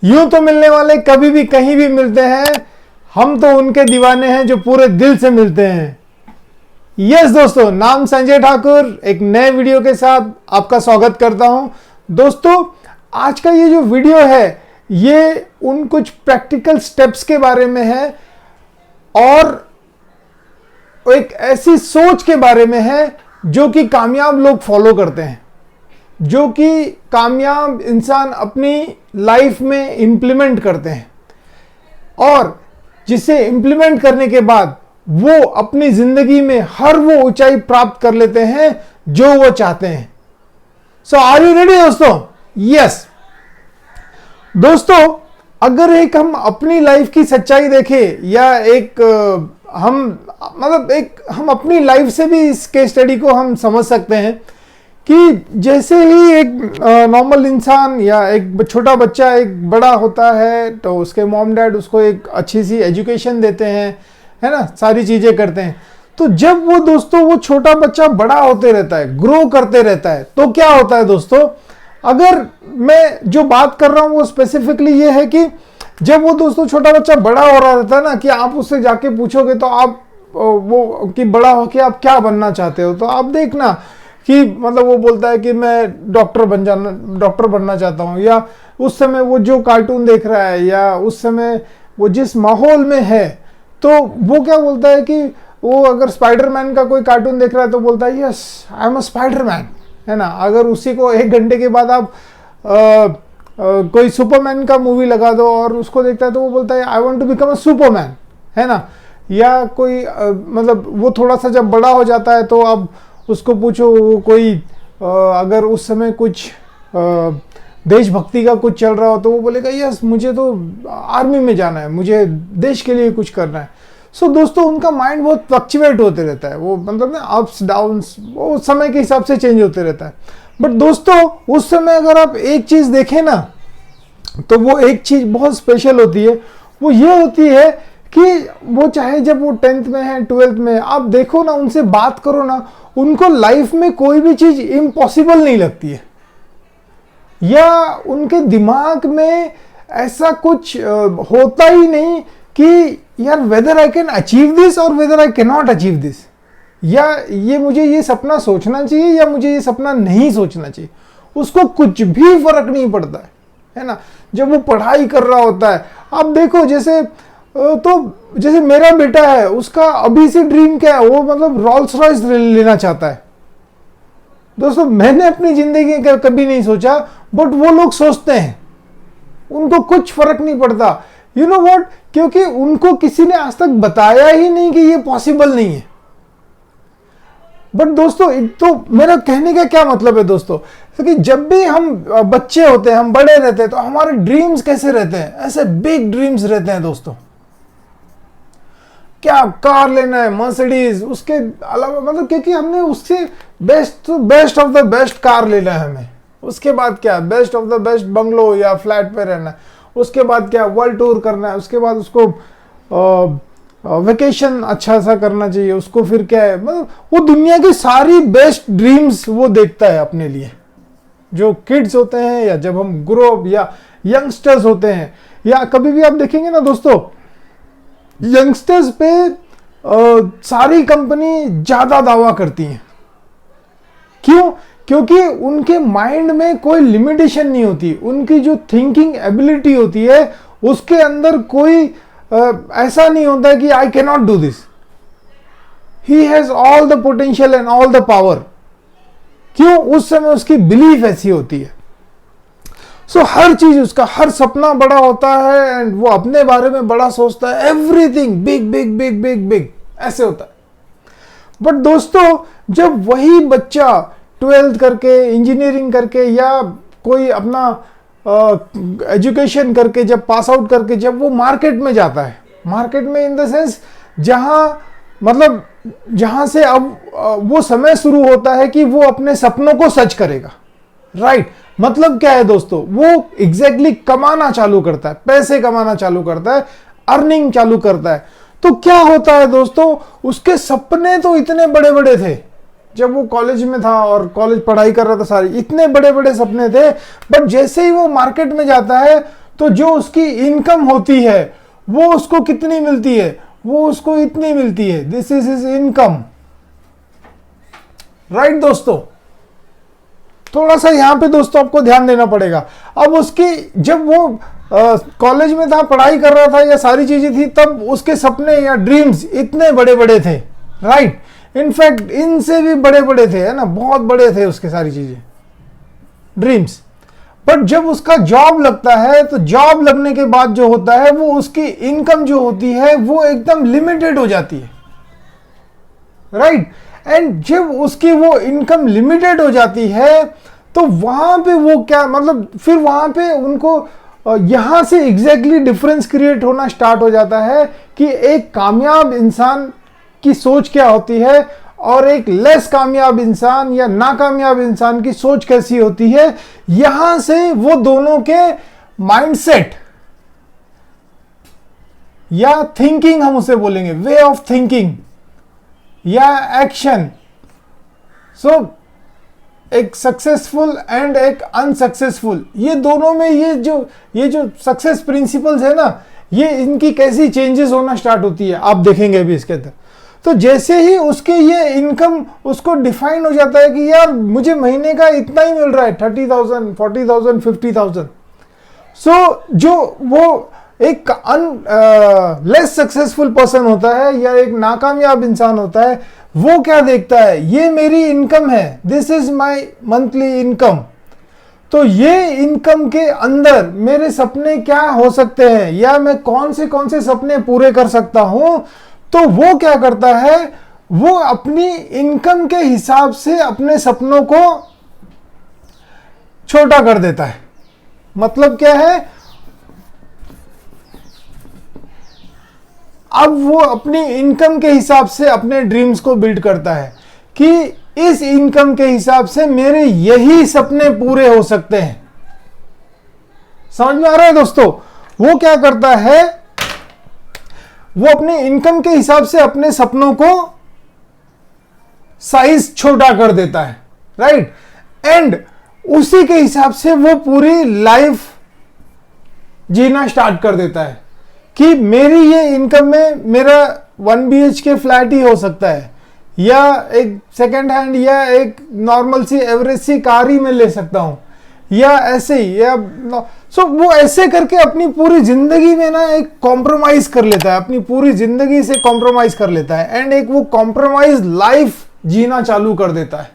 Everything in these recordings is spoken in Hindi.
यूं तो मिलने वाले कभी भी कहीं भी मिलते हैं, हम तो उनके दीवाने हैं जो पूरे दिल से मिलते हैं। यस दोस्तों, नाम संजय ठाकुर, एक नए वीडियो के साथ आपका स्वागत करता हूं। दोस्तों, आज का ये जो वीडियो है ये उन कुछ प्रैक्टिकल स्टेप्स के बारे में है और एक ऐसी सोच के बारे में है जो कि कामयाब लोग फॉलो करते हैं, जो कि कामयाब इंसान अपनी लाइफ में इंप्लीमेंट करते हैं और जिसे इंप्लीमेंट करने के बाद वो अपनी जिंदगी में हर वो ऊंचाई प्राप्त कर लेते हैं जो वो चाहते हैं। सो आर यू रेडी दोस्तों? यस दोस्तों, अगर एक हम अपनी लाइफ की सच्चाई देखें या एक हम अपनी लाइफ से भी इस केस स्टडी को हम समझ सकते हैं कि जैसे ही एक नॉर्मल इंसान या एक छोटा बच्चा एक बड़ा होता है तो उसके मॉम डैड उसको एक अच्छी सी एजुकेशन देते हैं, है ना, सारी चीज़ें करते हैं। तो जब वो दोस्तों वो छोटा बच्चा बड़ा होते रहता है, ग्रो करते रहता है, तो क्या होता है दोस्तों, अगर मैं जो बात कर रहा हूँ वो स्पेसिफिकली ये है कि जब वो दोस्तों छोटा बच्चा बड़ा हो रहा रहता है ना, कि आप उससे जाके पूछोगे तो आप वो कि बड़ा हो के आप क्या बनना चाहते हो, तो आप देखना कि मतलब वो बोलता है कि मैं डॉक्टर बनना चाहता हूँ, या उस समय वो जो कार्टून देख रहा है या उस समय वो जिस माहौल में है तो वो क्या बोलता है कि वो अगर स्पाइडरमैन का कोई कार्टून देख रहा है तो बोलता है yes I am a Spiderman, है ना। अगर उसी को 1 घंटे के बाद आप कोई सुपरमैन का मूवी लगा दो और उसको देखता है तो वो बोलता है I want to become a superman, है ना। या कोई मतलब वो थोड़ा सा जब बड़ा हो जाता है तो अब उसको पूछो वो कोई अगर उस समय कुछ देशभक्ति का कुछ चल रहा हो तो वो बोलेगा यस मुझे तो आर्मी में जाना है, मुझे देश के लिए कुछ करना है। सो दोस्तों, उनका माइंड बहुत फ्लक्चुएट होते रहता है, वो मतलब ना अप्स डाउन्स वो समय के हिसाब से चेंज होते रहता है। बट दोस्तों, उस समय अगर आप एक चीज़ देखें ना तो वो एक चीज़ बहुत स्पेशल होती है, वो ये होती है कि वो चाहे जब वो 10th में है 12th में, आप देखो ना, उनसे बात करो ना, उनको लाइफ में कोई भी चीज़ इम्पॉसिबल नहीं लगती है, या उनके दिमाग में ऐसा कुछ होता ही नहीं कि यार whether I can achieve this और whether I can not achieve this, या ये मुझे ये सपना सोचना चाहिए या मुझे ये सपना नहीं सोचना चाहिए। उसको कुछ भी फर्क नहीं पड़ता है ना। जब वो पढ़ाई कर रहा होता है, आप देखो जैसे जैसे मेरा बेटा है, उसका अभी से ड्रीम क्या है, वो मतलब रोल्स रॉयस लेना चाहता है। दोस्तों, मैंने अपनी जिंदगी में कभी नहीं सोचा, बट वो लोग सोचते हैं, उनको कुछ फर्क नहीं पड़ता। यू नो व्हाट, क्योंकि उनको किसी ने आज तक बताया ही नहीं कि ये पॉसिबल नहीं है। बट दोस्तों, तो मेरा कहने का क्या मतलब है दोस्तों, क्योंकि जब भी हम बच्चे होते हैं, हम बड़े रहते हैं, तो हमारे ड्रीम्स कैसे रहते हैं, ऐसे बिग ड्रीम्स रहते हैं दोस्तों। क्या कार लेना है, मर्सिडीज, उसके अलावा मतलब क्योंकि हमने उससे best of the best car लेना है हमें। उसके बाद क्या, best of the best bungalow या फ्लैट पे रहना है। उसके बाद क्या, वर्ल्ड टूर करना है। उसके बाद उसको वेकेशन अच्छा सा करना चाहिए उसको। फिर क्या है, मतलब वो दुनिया की सारी बेस्ट ड्रीम्स वो देखता है अपने लिए। जो किड्स होते हैं या जब हम ग्रो अप या यंगस्टर्स होते हैं, या कभी भी आप देखेंगे ना दोस्तों, यंगस्टर्स पे सारी कंपनी ज्यादा दावा करती हैं। क्यों? क्योंकि उनके माइंड में कोई लिमिटेशन नहीं होती, उनकी जो थिंकिंग एबिलिटी होती है उसके अंदर कोई ऐसा नहीं होता है कि आई can not do this. He has all the potential and all the power. क्यों? उस समय उसकी बिलीफ ऐसी होती है। सो हर चीज उसका, हर सपना बड़ा होता है एंड वो अपने बारे में बड़ा सोचता है। Everything big big big big big ऐसे होता है। बट दोस्तों, जब वही बच्चा 12th करके, इंजीनियरिंग करके या कोई अपना एजुकेशन करके जब पास आउट करके जब वो मार्केट में जाता है, मार्केट में इन द सेंस जहां से अब वो समय शुरू होता है कि वो अपने सपनों को सच करेगा। राइट, मतलब क्या है दोस्तों, वो एग्जैक्टली कमाना चालू करता है, पैसे कमाना चालू करता है, अर्निंग चालू करता है। तो क्या होता है दोस्तों, उसके सपने तो इतने बड़े बड़े थे जब वो कॉलेज में था और कॉलेज पढ़ाई कर रहा था, सारी इतने बड़े बड़े सपने थे। बट जैसे ही वो मार्केट में जाता है तो जो उसकी इनकम होती है वो उसको कितनी मिलती है, वो उसको इतनी मिलती है। This is his income, right दोस्तों। थोड़ा सा यहां पे दोस्तों आपको ध्यान देना पड़ेगा। अब उसकी जब वो कॉलेज में था, पढ़ाई कर रहा था या सारी चीजें थी, तब उसके सपने या ड्रीम्स इतने बड़े बड़े थे, राइट। इनफैक्ट इनसे भी बड़े बड़े थे, है ना, बहुत बड़े थे उसके सारी चीजें, ड्रीम्स। बट जब उसका जॉब लगता है तो जॉब लगने के बाद जो होता है वो उसकी इनकम जो होती है वो एकदम लिमिटेड हो जाती है, राइट। एंड जब उसकी वो इनकम लिमिटेड हो जाती है तो वहां पे वो क्या मतलब, फिर वहां पे उनको यहां से एग्जैक्टली डिफरेंस क्रिएट होना स्टार्ट हो जाता है कि एक कामयाब इंसान की सोच क्या होती है और एक लेस कामयाब इंसान या नाकामयाब इंसान की सोच कैसी होती है। यहां से वो दोनों के माइंडसेट या थिंकिंग, हम उसे बोलेंगे वे ऑफ थिंकिंग या एक्शन, सो एक सक्सेसफुल एंड एक अनसक्सेसफुल, ये दोनों में ये जो सक्सेस प्रिंसिपल्स है ना, ये इनकी कैसी चेंजेस होना स्टार्ट होती है आप देखेंगे अभी इसके अंदर। तो जैसे ही उसके ये इनकम उसको डिफाइन हो जाता है कि यार मुझे महीने का इतना ही मिल रहा है, 30,000, 40,000, 50,000, सो जो वो एक लेस सक्सेसफुल पर्सन होता है या एक नाकामयाब इंसान होता है, वो क्या देखता है, ये मेरी इनकम है, this is my monthly income, तो ये इनकम के अंदर मेरे सपने क्या हो सकते हैं या मैं कौन से सपने पूरे कर सकता हूं। तो वो क्या करता है, वो अपनी इनकम के हिसाब से अपने सपनों को छोटा कर देता है। मतलब क्या है, अब वो अपनी इनकम के हिसाब से अपने ड्रीम्स को बिल्ड करता है कि इस इनकम के हिसाब से मेरे यही सपने पूरे हो सकते हैं। समझ में आ रहा है दोस्तों। वो क्या करता है, वो अपने इनकम के हिसाब से अपने सपनों को साइज छोटा कर देता है, राइट। एंड उसी के हिसाब से वो पूरी लाइफ जीना स्टार्ट कर देता है कि मेरी ये इनकम में मेरा 1 BHK फ्लैट ही हो सकता है या एक सेकेंड हैंड या एक नॉर्मल सी एवरेज सी कार ही मैं ले सकता हूं या ऐसे ही या सो वो ऐसे करके अपनी पूरी जिंदगी में ना एक कॉम्प्रोमाइज कर लेता है, अपनी पूरी जिंदगी से कॉम्प्रोमाइज कर लेता है एंड एक वो कॉम्प्रोमाइज लाइफ जीना चालू कर देता है,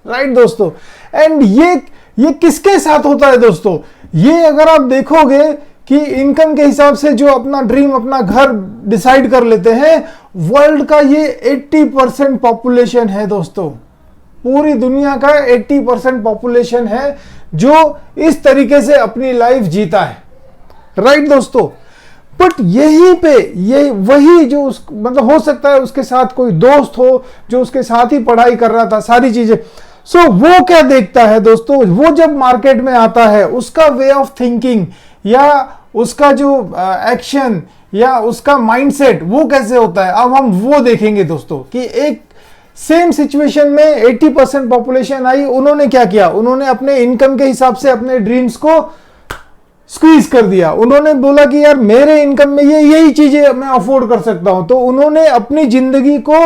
राइट दोस्तों। एंड ये किसके साथ होता है दोस्तों, ये अगर आप देखोगे कि इनकम के हिसाब से जो अपना ड्रीम, अपना घर डिसाइड कर लेते हैं, वर्ल्ड का ये 80% पॉपुलेशन है दोस्तों। पूरी दुनिया का 80% पॉपुलेशन है जो इस तरीके से अपनी लाइफ जीता है, राइट दोस्तों। बट यहीं पे ये वही जो मतलब हो सकता है उसके साथ कोई दोस्त हो जो उसके साथ ही पढ़ाई कर रहा था, सारी चीजें। सो वो क्या देखता है दोस्तों, वो जब मार्केट में आता है उसका वे ऑफ थिंकिंग या उसका जो एक्शन या उसका माइंडसेट वो कैसे होता है। अब हम वो देखेंगे दोस्तों कि एक सेम सिचुएशन में 80% पॉपुलेशन आई, उन्होंने क्या किया, उन्होंने अपने इनकम के हिसाब से अपने ड्रीम्स को स्क्वीज कर दिया। उन्होंने बोला कि यार मेरे इनकम में यही चीजें मैं अफोर्ड कर सकता हूं, तो उन्होंने अपनी जिंदगी को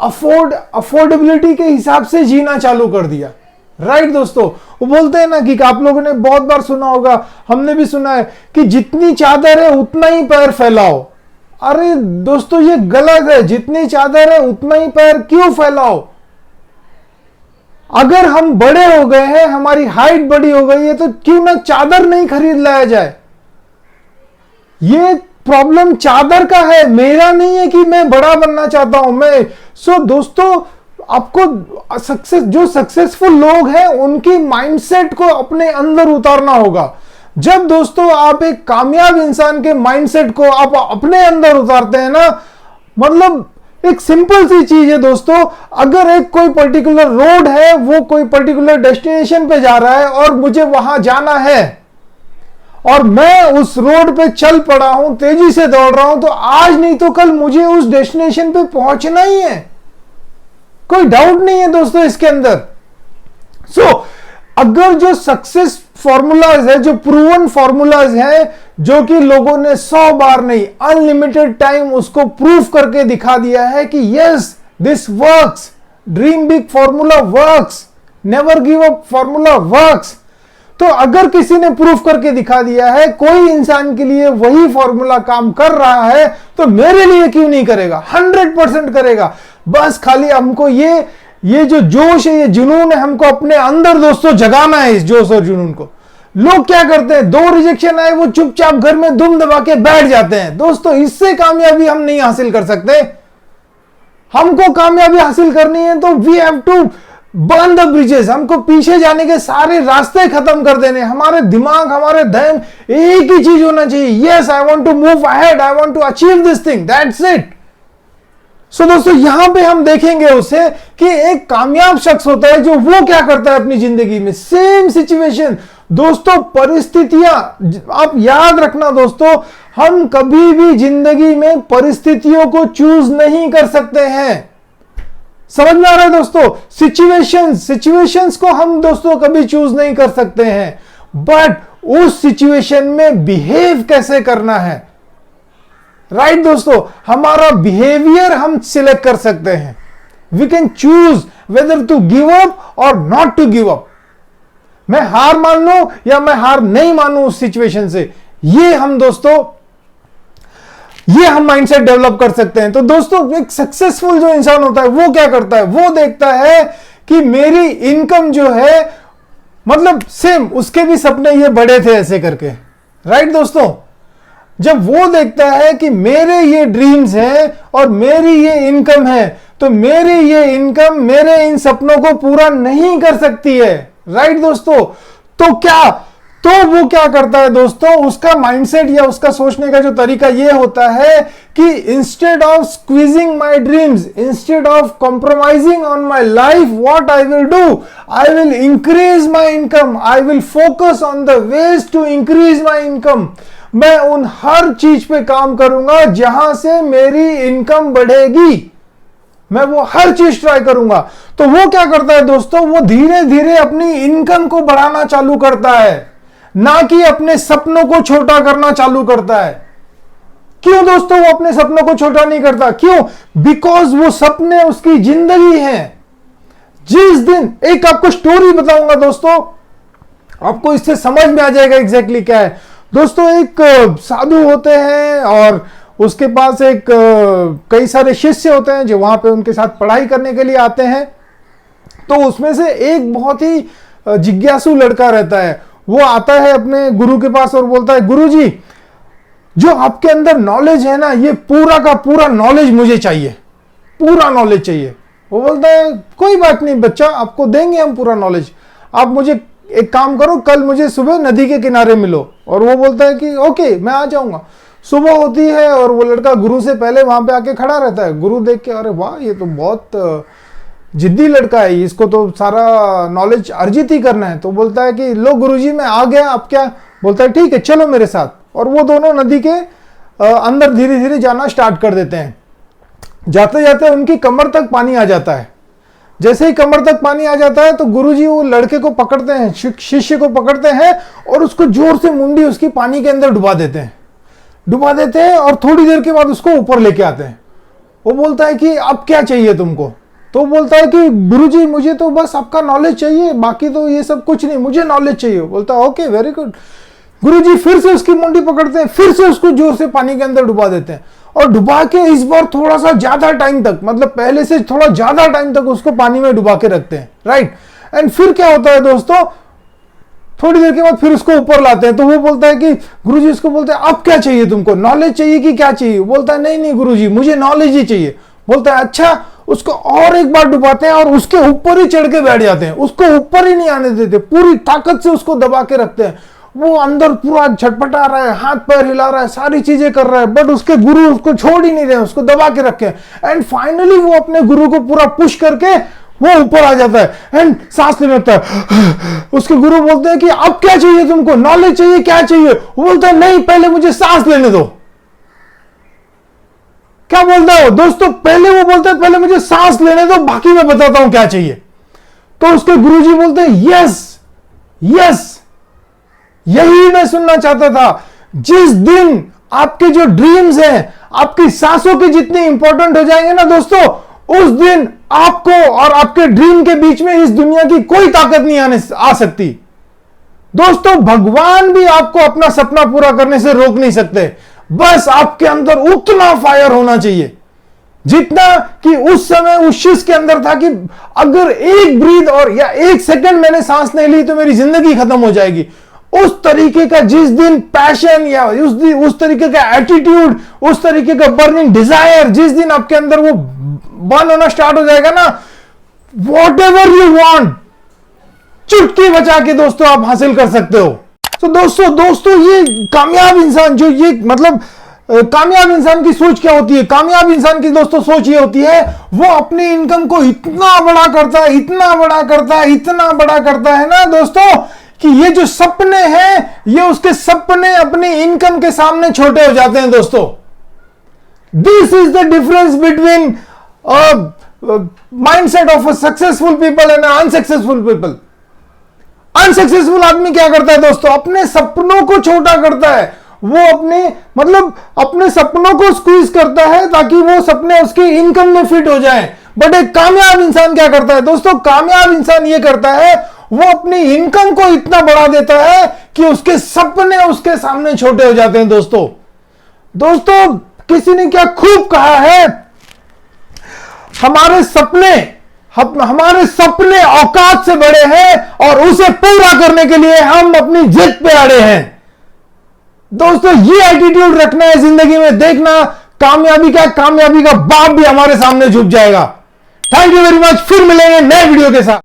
अफोर्डेबिलिटी के हिसाब से जीना चालू कर दिया, राइट दोस्तों। वो बोलते हैं ना कि आप लोगों ने बहुत बार सुना होगा, हमने भी सुना है कि जितनी चादर है उतना ही पैर फैलाओ। अरे दोस्तों ये गलत है, जितनी चादर है उतना ही पैर क्यों फैलाओ। अगर हम बड़े हो गए हैं, हमारी हाइट बड़ी हो गई है, तो क्यों ना चादर नहीं खरीद लाया जाए। ये प्रॉब्लम चादर का है, मेरा नहीं है कि मैं बड़ा बनना चाहता हूं मैं। सो दोस्तों आपको जो सक्सेसफुल लोग हैं उनकी माइंडसेट को अपने अंदर उतारना होगा। जब दोस्तों आप एक कामयाब इंसान के माइंडसेट को आप अपने अंदर उतारते हैं ना, मतलब एक सिंपल सी चीज है दोस्तों, अगर एक कोई पर्टिकुलर रोड है, वो कोई पर्टिकुलर डेस्टिनेशन पे जा रहा है और मुझे वहां जाना है और मैं उस रोड पे चल पड़ा हूं, तेजी से दौड़ रहा हूं, तो आज नहीं तो कल मुझे उस डेस्टिनेशन पे पहुंचना ही है, कोई डाउट नहीं है दोस्तों इसके अंदर। सो अगर जो फॉर्मूलाज है, जो प्रूवन फॉर्मूलाज है, जो कि लोगों ने 100 बार नहीं, अनलिमिटेड टाइम उसको प्रूफ करके दिखा दिया है कि yes this works, dream big formula works, never give up formula works. तो अगर किसी ने प्रूफ करके दिखा दिया है, कोई इंसान के लिए वही फॉर्मूला काम कर रहा है, तो मेरे लिए क्यों नहीं करेगा? 100% करेगा। बस खाली हमको ये जो जोश है, ये जुनून है, हमको अपने अंदर दोस्तों जगाना है इस जोश और जुनून को। लोग क्या करते हैं, 2 रिजेक्शन आए वो चुपचाप घर में दुम दबा के बैठ जाते हैं। दोस्तों इससे कामयाबी हम नहीं हासिल कर सकते। हमको कामयाबी हासिल करनी है तो we have to burn the bridges. हमको पीछे जाने के सारे रास्ते खत्म कर देने। हमारे दिमाग, हमारे ध्यान एक ही चीज होना चाहिए, yes I want to move ahead, I want to achieve this thing, that's it. So दोस्तों यहां पे हम देखेंगे उसे कि एक कामयाब शख्स होता है जो वो क्या करता है अपनी जिंदगी में। सेम सिचुएशन दोस्तों, परिस्थितियां, आप याद रखना दोस्तों, हम कभी भी जिंदगी में परिस्थितियों को चूज नहीं कर सकते हैं। समझ में आ रहा है दोस्तों? सिचुएशंस को हम दोस्तों कभी चूज नहीं कर सकते हैं, बट उस सिचुएशन में बिहेव कैसे करना है, राइट दोस्तों, हमारा बिहेवियर हम सिलेक्ट कर सकते हैं। We can choose whether to give up और नॉट टू गिव अप। मैं हार मान लूं या मैं हार नहीं मानूं उस सिचुएशन से, ये हम दोस्तों, ये हम माइंडसेट डेवलप कर सकते हैं। तो दोस्तों एक सक्सेसफुल जो इंसान होता है वो क्या करता है, वो देखता है कि मेरी इनकम जो है, मतलब सेम उसके भी सपने ये बड़े थे ऐसे करके, राइट दोस्तों। जब वो देखता है कि मेरे ये ड्रीम्स हैं और मेरी ये इनकम है, तो मेरी ये इनकम मेरे इन सपनों को पूरा नहीं कर सकती है, राइट दोस्तों। तो वो क्या करता है दोस्तों, उसका माइंडसेट या उसका सोचने का जो तरीका ये होता है कि instead of squeezing my dreams, instead of compromising on my life, what I will do, I will increase my income, I will focus on the ways to increase my income. मैं उन हर चीज पे काम करूंगा जहां से मेरी इनकम बढ़ेगी, मैं वो हर चीज ट्राई करूंगा। तो वो क्या करता है दोस्तों, वो धीरे धीरे अपनी इनकम को बढ़ाना चालू करता है, ना कि अपने सपनों को छोटा करना चालू करता है। क्यों दोस्तों वो अपने सपनों को छोटा नहीं करता? क्यों? बिकॉज वो सपने उसकी जिंदगी है। जिस दिन, एक आपको स्टोरी बताऊंगा दोस्तों, आपको इससे समझ में आ जाएगा एग्जैक्टली क्या है। दोस्तों एक साधु होते हैं और उसके पास एक कई सारे शिष्य होते हैं जो वहां पे उनके साथ पढ़ाई करने के लिए आते हैं। तो उसमें से एक बहुत ही जिज्ञासु लड़का रहता है। वो आता है अपने गुरु के पास और बोलता है, गुरुजी जो आपके अंदर नॉलेज है ना, ये पूरा का पूरा नॉलेज मुझे चाहिए, पूरा नॉलेज चाहिए। वो बोलता है कोई बात नहीं बच्चा, आपको देंगे हम पूरा नॉलेज। आप मुझे एक काम करो, कल मुझे सुबह नदी के किनारे मिलो। और वो बोलता है कि ओके मैं आ जाऊंगा। सुबह होती है और वो लड़का गुरु से पहले वहां पे आके खड़ा रहता है। गुरु देख के अरे वाह ये तो बहुत जिद्दी लड़का है, इसको तो सारा नॉलेज अर्जित ही करना है। तो बोलता है कि लो गुरुजी मैं आ गया, अब क्या? बोलता है ठीक है चलो मेरे साथ। और वो दोनों नदी के अंदर धीरे धीरे जाना स्टार्ट कर देते हैं। जाते जाते उनकी कमर तक पानी आ जाता है। जैसे ही कमर तक पानी आ जाता है तो गुरुजी वो लड़के को पकड़ते हैं, शिष्य को पकड़ते हैं और उसको जोर से मुंडी उसकी पानी के अंदर डुबा देते हैं और थोड़ी देर के बाद उसको ऊपर लेके आते हैं। वो बोलता है कि अब क्या चाहिए तुमको? तो बोलता है कि गुरुजी मुझे तो बस आपका नॉलेज चाहिए, बाकी तो ये सब कुछ नहीं, मुझे नॉलेज चाहिए। बोलता है ओके वेरी गुड। गुरुजी फिर से उसकी मुंडी पकड़ते हैं, फिर से उसको जोर से पानी के अंदर डुबा देते हैं और डुबा के इस बार थोड़ा सा ज्यादा टाइम तक, मतलब पहले से थोड़ा ज्यादा टाइम तक उसको पानी में डुबा के रखते हैं, राइट। एंड फिर क्या होता है दोस्तों, थोड़ी देर के बाद फिर उसको ऊपर लाते हैं। तो वो बोलता है कि गुरुजी, उसको बोलते हैं अब क्या चाहिए तुमको, नॉलेज चाहिए कि क्या चाहिए? बोलता है नहीं नहीं गुरुजी मुझे नॉलेज ही चाहिए। बोलता है अच्छा। उसको और एक बार डुबाते हैं और उसके ऊपर ही चढ़ के बैठ जाते हैं, उसको ऊपर ही नहीं आने देते, पूरी ताकत से उसको दबा के रखते हैं। वो अंदर पूरा झटपटा रहा है, हाथ पैर हिला रहा है, सारी चीजें कर रहा है, बट उसके गुरु उसको छोड़ ही नहीं रहे, उसको दबा के रखे। एंड फाइनली वो अपने गुरु को पूरा पुश करके वो ऊपर आ जाता है एंड सांस लेने लगता है। उसके गुरु बोलते हैं कि अब क्या चाहिए तुमको, नॉलेज चाहिए, क्या चाहिए? वो बोलता है नहीं पहले मुझे सांस लेने दो। क्या बोलता है दोस्तों, पहले वो बोलता है पहले मुझे सांस लेने दो, बाकी मैं बताता हूं क्या चाहिए। तो उसके गुरुजी बोलते हैं यस यस यही मैं सुनना चाहता था। जिस दिन आपके जो ड्रीम्स हैं आपकी सांसों के जितने इंपॉर्टेंट हो जाएंगे ना दोस्तों, उस दिन आपको और आपके ड्रीम के बीच में इस दुनिया की कोई ताकत नहीं आ सकती। दोस्तों, भगवान भी आपको अपना सपना पूरा करने से रोक नहीं सकते। बस आपके अंदर उतना फायर होना चाहिए जितना कि उस समय उस शिष्य के अंदर था कि अगर एक ब्रीथ और या एक सेकंड मैंने सांस नहीं ली तो मेरी जिंदगी खत्म हो जाएगी। उस तरीके का जिस दिन पैशन या उस तरीके का एटीट्यूड, उस तरीके का बर्निंग डिजायर जिस दिन आपके अंदर वो बर्न होना स्टार्ट हो जाएगा ना, वॉट एवर यू वॉन्ट, चुटकी बचा के दोस्तों आप हासिल कर सकते हो। तो दोस्तों ये कामयाब इंसान जो ये मतलब कामयाब इंसान की सोच क्या होती है? कामयाब इंसान की दोस्तों सोच ये होती है, वो अपनी इनकम को इतना बड़ा करता है, इतना बड़ा करता है, इतना बड़ा करता है ना दोस्तों, कि ये जो सपने हैं ये उसके सपने अपनी इनकम के सामने छोटे हो जाते हैं दोस्तों। This is the difference between mindset of a successful people and unsuccessful people. Unsuccessful आदमी क्या करता है दोस्तों? अपने सपनों को छोटा करता है। वो अपने सपनों को स्क्वीज करता है ताकि वो सपने उसकी इनकम में फिट हो जाएं। बट एक कामयाब इंसान क्या करता है दोस्तों? कामयाब इंसान ये करता है, वो अपनी इनकम को इतना बढ़ा देता है कि उसके सपने उसके सामने छोटे हो जाते हैं दोस्तों। किसी ने क्या खूब कहा है, हमारे सपने औकात से बड़े हैं और उसे पूरा करने के लिए हम अपनी जिद पे अड़े हैं। दोस्तों, ये एटीट्यूड रखना है जिंदगी में, देखना कामयाबी का बाप भी हमारे सामने झुक जाएगा। Thank you very much. फिर मिलेंगे नए वीडियो के साथ।